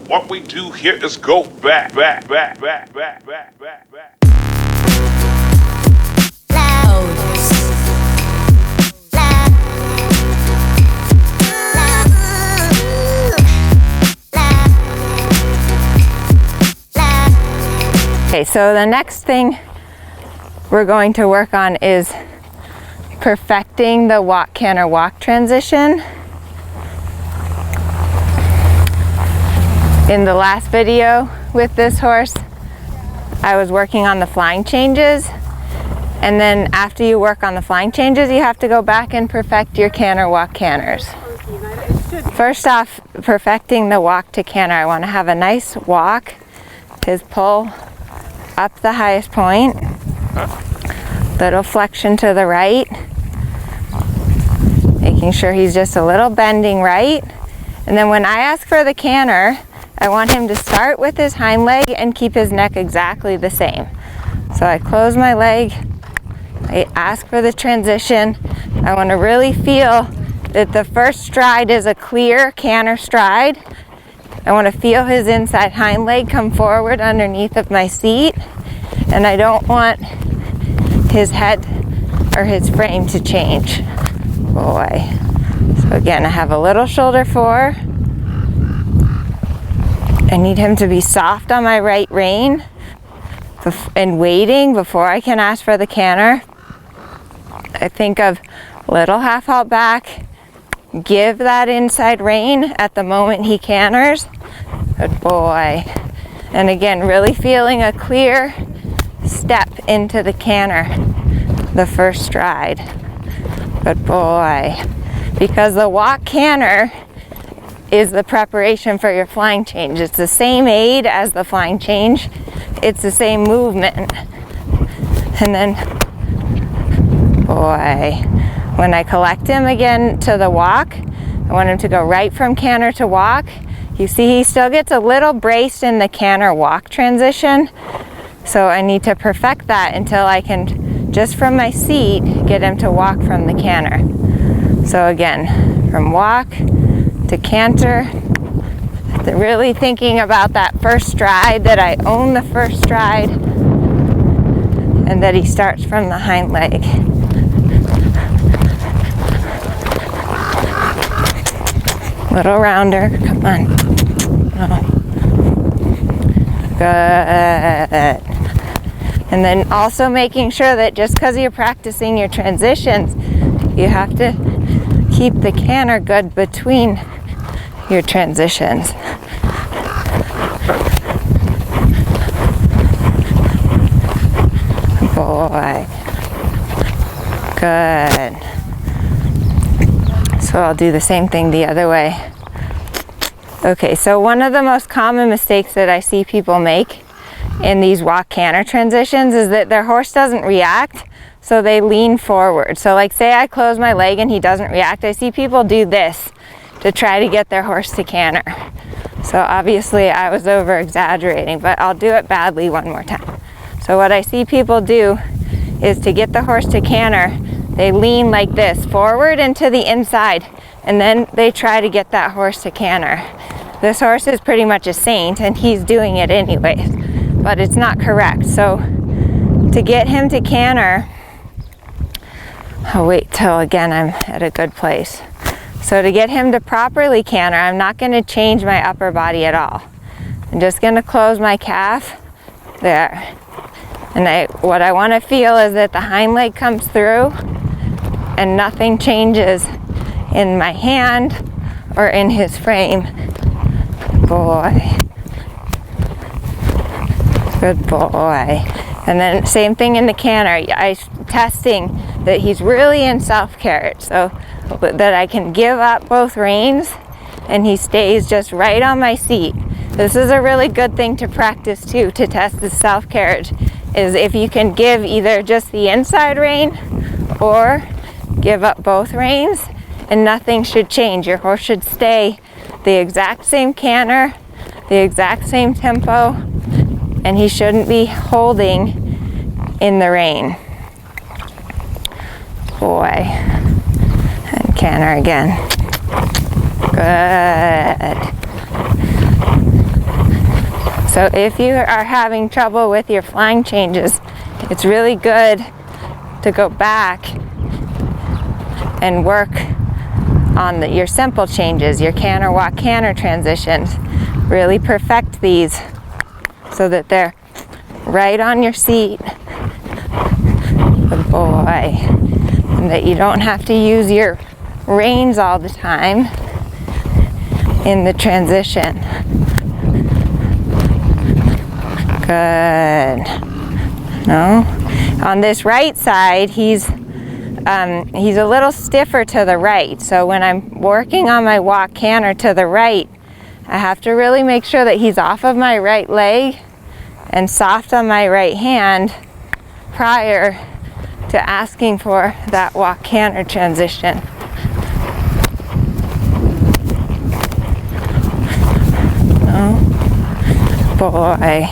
What we do here is go back. Okay, so the next thing we're going to work on is perfecting the walk-canter walk transition. In the last video with this horse, I was working on the flying changes, and then after you work on the flying changes, you have to go back and perfect your canter walk canters. First off, perfecting the walk to canter, I want to have a nice walk, his pull up the highest point, little flexion to the right, making sure he's just a little bending right. And then when I ask for the canter, I want him to start with his hind leg and keep his neck exactly the same. So I close my leg, I ask for the transition. I want to really feel that the first stride is a clear canter stride. I want to feel his inside hind leg come forward underneath of my seat, and I don't want his head or his frame to change. Boy. So again, I have a little shoulder fore. I need him to be soft on my right rein and waiting before I can ask for the canter. I think of little half halt back, give that inside rein at the moment he canters. Good boy. And again, really feeling a clear step into the canter, the first stride. Good boy. Because the walk canter is the preparation for your flying change. It's the same aid as the flying change. It's the same movement. And then, boy, when I collect him again to the walk, I want him to go right from canter to walk. You see he still gets a little braced in the canter walk transition. So I need to perfect that until I can, just from my seat, get him to walk from the canter. So again, from walk to canter, really thinking about that first stride, that I own the first stride, and that he starts from the hind leg. Little rounder, come on. Oh. Good. And then also making sure that just because you're practicing your transitions, you have to keep the canter good between your transitions. Boy. Good. So I'll do the same thing the other way. Okay, so one of the most common mistakes that I see people make in these walk-canter transitions is that their horse doesn't react, so they lean forward. So like say I close my leg and he doesn't react, I see people do this to try to get their horse to canter. So obviously I was over-exaggerating, but I'll do it badly one more time. So what I see people do is to get the horse to canter, they lean like this, forward and to the inside, and then they try to get that horse to canter. This horse is pretty much a saint, and he's doing it anyways, but it's not correct. So to get him to canter, I'll wait till again I'm at a good place. So to get him to properly canter, I'm not going to change my upper body at all. I'm just going to close my calf there. And what I want to feel is that the hind leg comes through and nothing changes in my hand or in his frame. Boy. Good boy. And then same thing in the canter. I'm testing that he's really in self-carriage, so that I can give up both reins and he stays just right on my seat. This is a really good thing to practice too, to test the self-carriage, is if you can give either just the inside rein or give up both reins, and nothing should change. Your horse should stay the exact same canter, the exact same tempo, and he shouldn't be holding in the rein. Boy. And canter again. Good. So if you are having trouble with your flying changes, it's really good to go back and work on your simple changes, your canter, walk, canter transitions. Really perfect these so that they're right on your seat. Good boy. And that you don't have to use your reins all the time in the transition. Good. No? On this right side, he's a little stiffer to the right. So when I'm working on my walk canter to the right, I have to really make sure that he's off of my right leg and soft on my right hand prior to asking for that walk canter transition. Oh, boy.